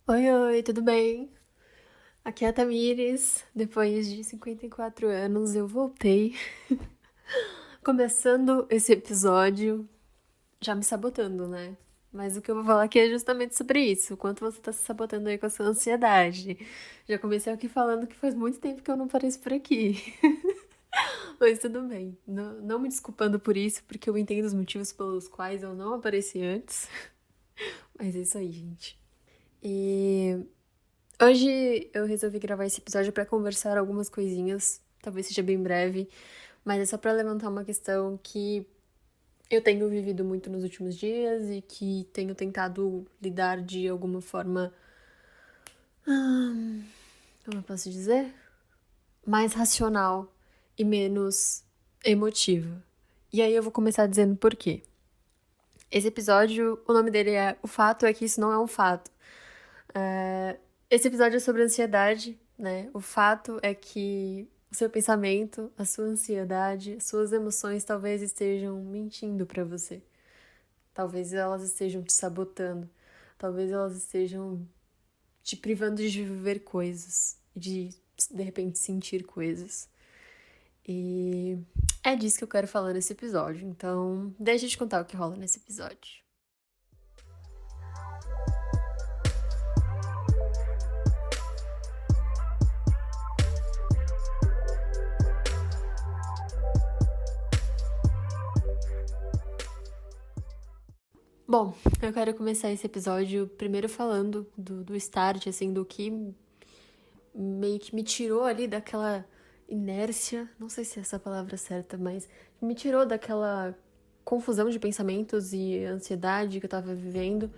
Oi, oi, tudo bem? Aqui é a Tamires. Depois de 54 anos, eu voltei. Começando esse episódio, já me sabotando, né? Mas o que eu vou falar aqui é justamente sobre isso. O quanto você tá se sabotando aí com a sua ansiedade. Já comecei aqui falando que faz muito tempo que eu não apareço por aqui. Mas tudo bem. Não me desculpando por isso, porque eu entendo os motivos pelos quais eu não apareci antes. Mas é isso aí, gente. E hoje eu resolvi gravar esse episódio para conversar algumas coisinhas, talvez seja bem breve, mas é só para levantar uma questão que eu tenho vivido muito nos últimos dias e que tenho tentado lidar de alguma forma, como eu posso dizer? Mais racional e menos emotiva. E aí eu vou começar dizendo por quê. Esse episódio, o nome dele é O Fato é que Isso Não É um Fato. Esse episódio é sobre ansiedade, né? O fato é que o seu pensamento, a sua ansiedade, suas emoções talvez estejam mentindo pra você. Talvez elas estejam te sabotando. Talvez elas estejam te privando de viver coisas, de repente sentir coisas. E é disso que eu quero falar nesse episódio. Então, deixa eu te contar o que rola nesse episódio. Bom, eu quero começar esse episódio primeiro falando do start, assim, do que meio que me tirou ali daquela inércia, não sei se é essa a palavra certa, mas me tirou daquela confusão de pensamentos e ansiedade que eu tava vivendo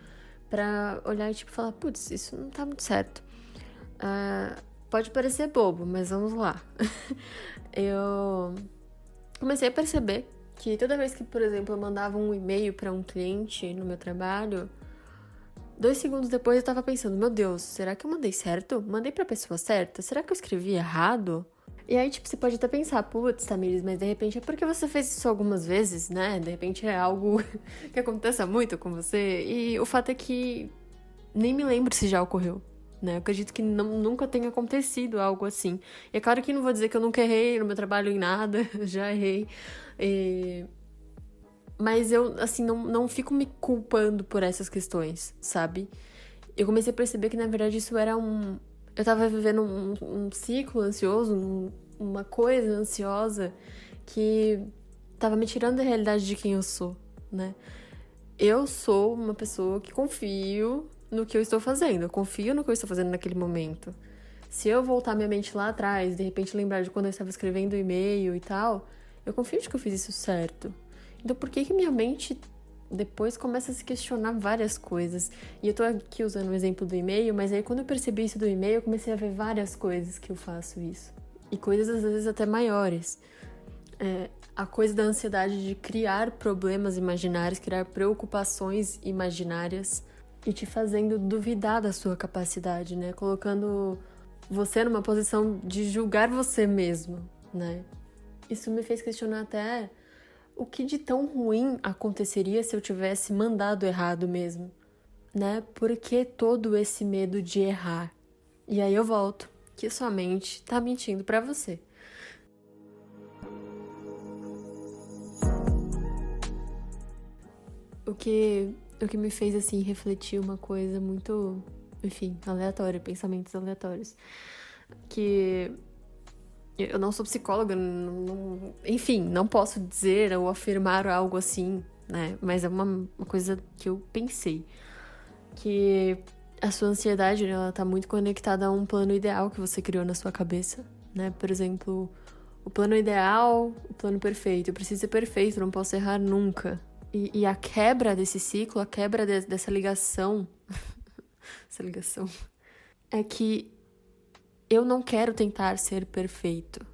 pra olhar e tipo falar, putz, isso não tá muito certo. Pode parecer bobo, mas vamos lá. Eu comecei a perceber que toda vez que, por exemplo, eu mandava um e-mail pra um cliente no meu trabalho, 2 segundos depois eu tava pensando, meu Deus, será que eu mandei certo? Mandei pra pessoa certa? Será que eu escrevi errado? E aí, tipo, você pode até pensar, putz, Tamires, mas de repente é porque você fez isso algumas vezes, né? De repente é algo que aconteça muito com você. E o fato é que nem me lembro se já ocorreu, né? Eu acredito que nunca tenha acontecido algo assim. E é claro que não vou dizer que eu nunca errei no meu trabalho em nada, já errei. E mas eu, assim, não fico me culpando por essas questões, sabe? Eu comecei a perceber que, na verdade, isso era um. Eu tava vivendo um ciclo ansioso, uma coisa ansiosa que tava me tirando da realidade de quem eu sou, né? Eu sou uma pessoa que confio no que eu estou fazendo, eu confio no que eu estou fazendo naquele momento. Se eu voltar minha mente lá atrás, de repente lembrar de quando eu estava escrevendo o e-mail e tal, eu confio de que eu fiz isso certo. Então por que minha mente depois começa a se questionar várias coisas? E eu tô aqui usando o exemplo do e-mail, mas aí quando eu percebi isso do e-mail, eu comecei a ver várias coisas que eu faço isso. E coisas às vezes até maiores. A coisa da ansiedade de criar problemas imaginários, criar preocupações imaginárias e te fazendo duvidar da sua capacidade, né? Colocando você numa posição de julgar você mesmo, né? Isso me fez questionar até o que de tão ruim aconteceria se eu tivesse mandado errado mesmo, né? Por que todo esse medo de errar? E aí eu volto, que sua mente tá mentindo pra você. O que, o que me fez, assim, refletir uma coisa muito, enfim, aleatória, pensamentos aleatórios. Que eu não sou psicóloga, enfim, não posso dizer ou afirmar algo assim, né? Mas é uma coisa que eu pensei. Que a sua ansiedade, né, ela tá muito conectada a um plano ideal que você criou na sua cabeça, né? Por exemplo, o plano ideal, o plano perfeito. Eu preciso ser perfeito, não posso errar nunca. E a quebra desse ciclo, a quebra dessa ligação, essa ligação, é que eu não quero tentar ser perfeito,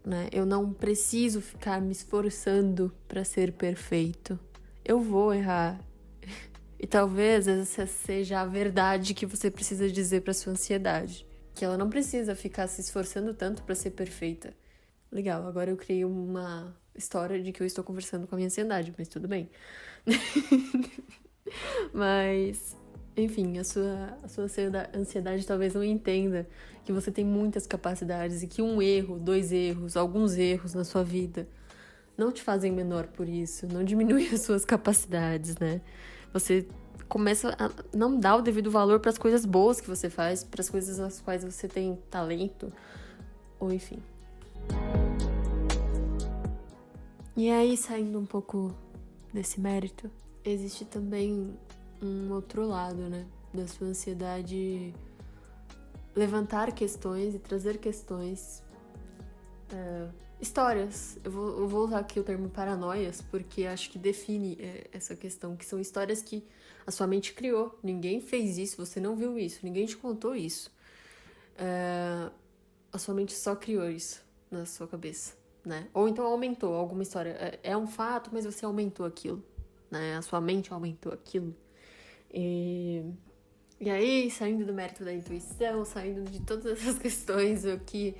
né? Eu não preciso ficar me esforçando para ser perfeito. Eu vou errar. E talvez essa seja a verdade que você precisa dizer para sua ansiedade, que ela não precisa ficar se esforçando tanto para ser perfeita. Legal, agora eu criei uma história de que eu estou conversando com a minha ansiedade, mas tudo bem. Mas Enfim, a sua ansiedade talvez não entenda que você tem muitas capacidades e que um erro, dois erros, alguns erros na sua vida não te fazem menor por isso, não diminui as suas capacidades, né? Você começa a não dar o devido valor para as coisas boas que você faz, para as coisas às quais você tem talento, ou enfim. E aí, saindo um pouco desse mérito, existe também um outro lado, né? Da sua ansiedade levantar questões e trazer questões, histórias. Eu vou usar aqui o termo paranoias, porque acho que define essa questão, que são histórias que a sua mente criou. Ninguém fez isso, você não viu isso, ninguém te contou isso. A sua mente só criou isso na sua cabeça, né? Ou então aumentou alguma história. É um fato, mas você aumentou aquilo, né? A sua mente aumentou aquilo. E aí, saindo do mérito da intuição, saindo de todas essas questões, o que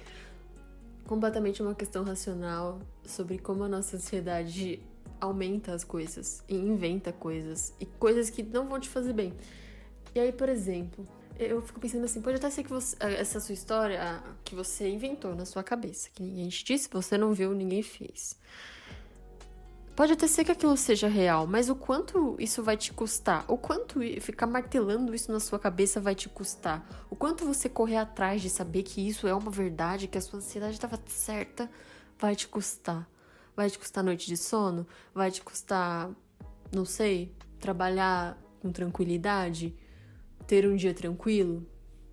completamente uma questão racional sobre como a nossa ansiedade aumenta as coisas e inventa coisas e coisas que não vão te fazer bem. E aí, por exemplo, eu fico pensando assim, pode até ser que essa sua história que você inventou na sua cabeça, que ninguém te disse, você não viu, ninguém fez. Pode até ser que aquilo seja real, mas o quanto isso vai te custar? O quanto ficar martelando isso na sua cabeça vai te custar? O quanto você correr atrás de saber que isso é uma verdade, que a sua ansiedade estava certa, vai te custar? Vai te custar noite de sono? Vai te custar, não sei, trabalhar com tranquilidade? Ter um dia tranquilo?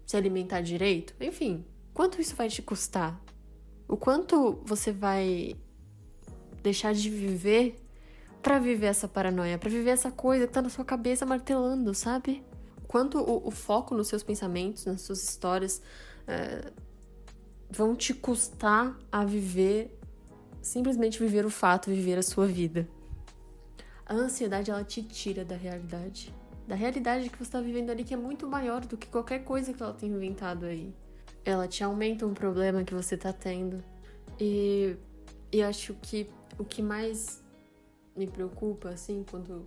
Se alimentar direito? Enfim, quanto isso vai te custar? O quanto você vai deixar de viver pra viver essa paranoia, pra viver essa coisa que tá na sua cabeça martelando, sabe? Quanto o foco nos seus pensamentos, nas suas histórias, vão te custar a viver, simplesmente viver o fato, viver a sua vida. A ansiedade, ela te tira da realidade que você tá vivendo ali, que é muito maior do que qualquer coisa que ela tenha inventado aí. Ela te aumenta um problema que você tá tendo. E acho que o que mais me preocupa, assim, quando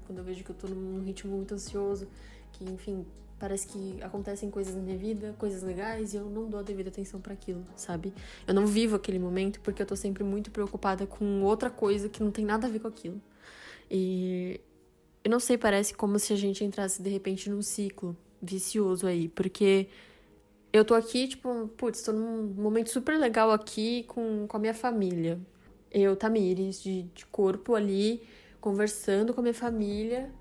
eu vejo que eu tô num ritmo muito ansioso, que, enfim, parece que acontecem coisas na minha vida, coisas legais, e eu não dou a devida atenção pra aquilo, sabe? Eu não vivo aquele momento porque eu tô sempre muito preocupada com outra coisa que não tem nada a ver com aquilo. E eu não sei, parece como se a gente entrasse de repente num ciclo vicioso aí, porque eu tô aqui, tipo, putz, tô num momento super legal aqui com a minha família. Eu, Tamires, de corpo ali, conversando com a minha família,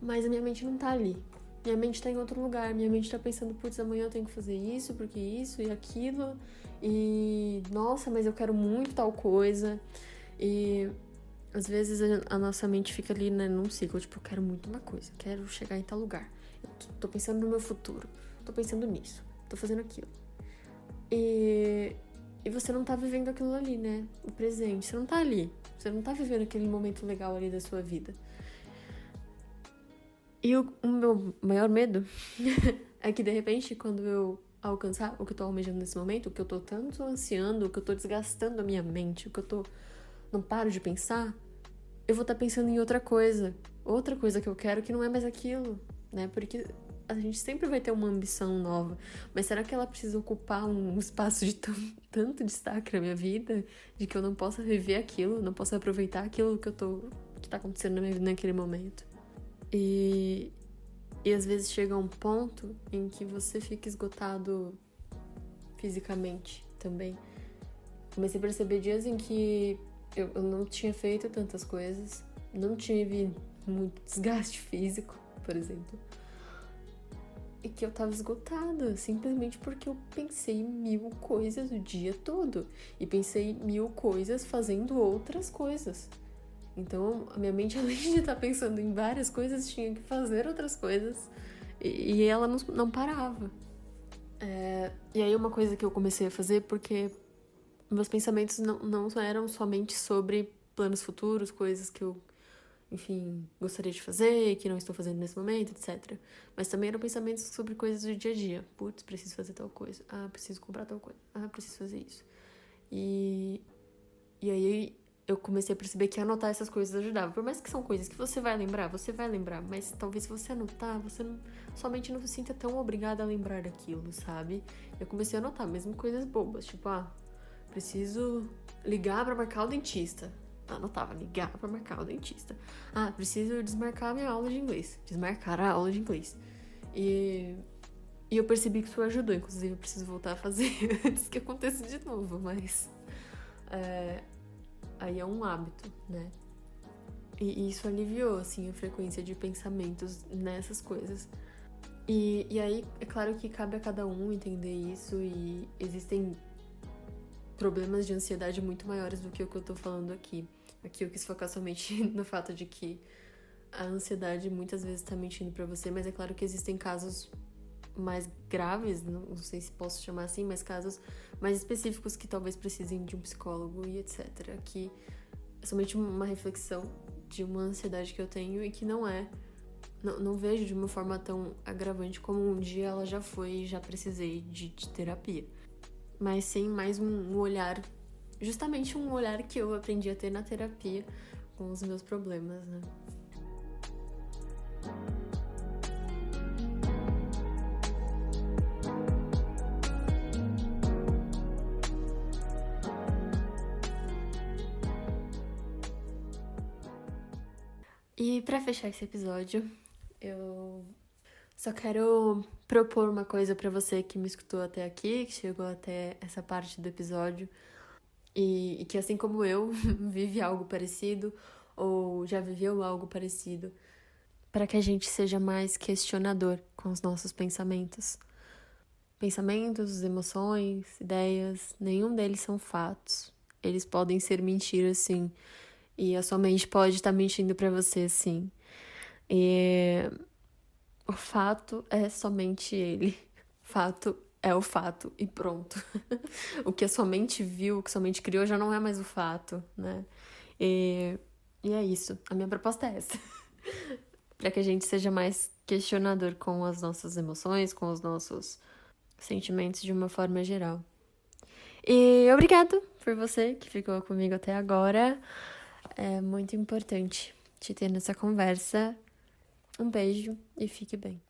mas a minha mente não tá ali. Minha mente tá em outro lugar. Minha mente tá pensando, putz, amanhã eu tenho que fazer isso, porque isso e aquilo. E, nossa, mas eu quero muito tal coisa. E às vezes a nossa mente fica ali, né, num ciclo, tipo, eu quero muito uma coisa, quero chegar em tal lugar. Eu tô pensando no meu futuro, tô pensando nisso, tô fazendo aquilo. E você não tá vivendo aquilo ali, né? O presente. Você não tá ali. Você não tá vivendo aquele momento legal ali da sua vida. E o meu maior medo é que, de repente, quando eu alcançar o que eu tô almejando nesse momento, o que eu tô tanto ansiando, o que eu tô desgastando a minha mente, o que eu tô... não paro de pensar, eu vou estar pensando em outra coisa. Outra coisa que eu quero que não é mais aquilo, né? Porque a gente sempre vai ter uma ambição nova. Mas será que ela precisa ocupar um espaço de tanto destaque na minha vida, de que eu não possa viver aquilo, não possa aproveitar aquilo que tá acontecendo na minha vida naquele momento? E às vezes chega um ponto em que você fica esgotado fisicamente também. Comecei a perceber dias em que eu não tinha feito tantas coisas, não tive muito desgaste físico, por exemplo, e que eu tava esgotada, simplesmente porque eu pensei 1000 coisas o dia todo, e pensei 1000 coisas fazendo outras coisas. Então, a minha mente, além de estar pensando em várias coisas, tinha que fazer outras coisas, e ela não parava. E aí uma coisa que eu comecei a fazer, porque meus pensamentos não eram somente sobre planos futuros, coisas que eu, enfim, gostaria de fazer, que não estou fazendo nesse momento, etc. Mas também eram pensamentos sobre coisas do dia a dia. Putz, preciso fazer tal coisa. Ah, preciso comprar tal coisa. Ah, preciso fazer isso. E aí eu comecei a perceber que anotar essas coisas ajudava. Por mais que são coisas que você vai lembrar, mas talvez se você anotar, sua mente não se sinta tão obrigada a lembrar daquilo, sabe? Eu comecei a anotar, mesmo coisas bobas, tipo, preciso ligar pra marcar o dentista. Anotava, ligar pra marcar o dentista. Preciso desmarcar a minha aula de inglês. Desmarcar a aula de inglês. E eu percebi que isso ajudou, inclusive eu preciso voltar a fazer antes que aconteça de novo, mas aí é um hábito, né? E isso aliviou, assim, a frequência de pensamentos nessas coisas. E aí, é claro que cabe a cada um entender isso e existem problemas de ansiedade muito maiores do que o que eu tô falando aqui. Aqui eu quis focar somente no fato de que a ansiedade muitas vezes tá mentindo pra você, mas é claro que existem casos mais graves, não sei se posso chamar assim, mas casos mais específicos que talvez precisem de um psicólogo e etc. Que é somente uma reflexão de uma ansiedade que eu tenho e que não vejo de uma forma tão agravante como um dia ela já foi e já precisei de terapia. Mas sim, mais um olhar, justamente um olhar que eu aprendi a ter na terapia com os meus problemas, né? E pra fechar esse episódio, eu só quero propor uma coisa pra você que me escutou até aqui, que chegou até essa parte do episódio e que, assim como eu, vive algo parecido ou já viveu algo parecido, para que a gente seja mais questionador com os nossos pensamentos. Pensamentos, emoções, ideias, nenhum deles são fatos. Eles podem ser mentiras, sim. E a sua mente pode estar mentindo pra você, sim. E o fato é somente ele. Fato é o fato e pronto. O que a sua mente viu, o que a sua mente criou já não é mais o fato, né? E é isso. A minha proposta é essa. Para que a gente seja mais questionador com as nossas emoções, com os nossos sentimentos de uma forma geral. E obrigado por você que ficou comigo até agora. É muito importante te ter nessa conversa. Um beijo e fique bem.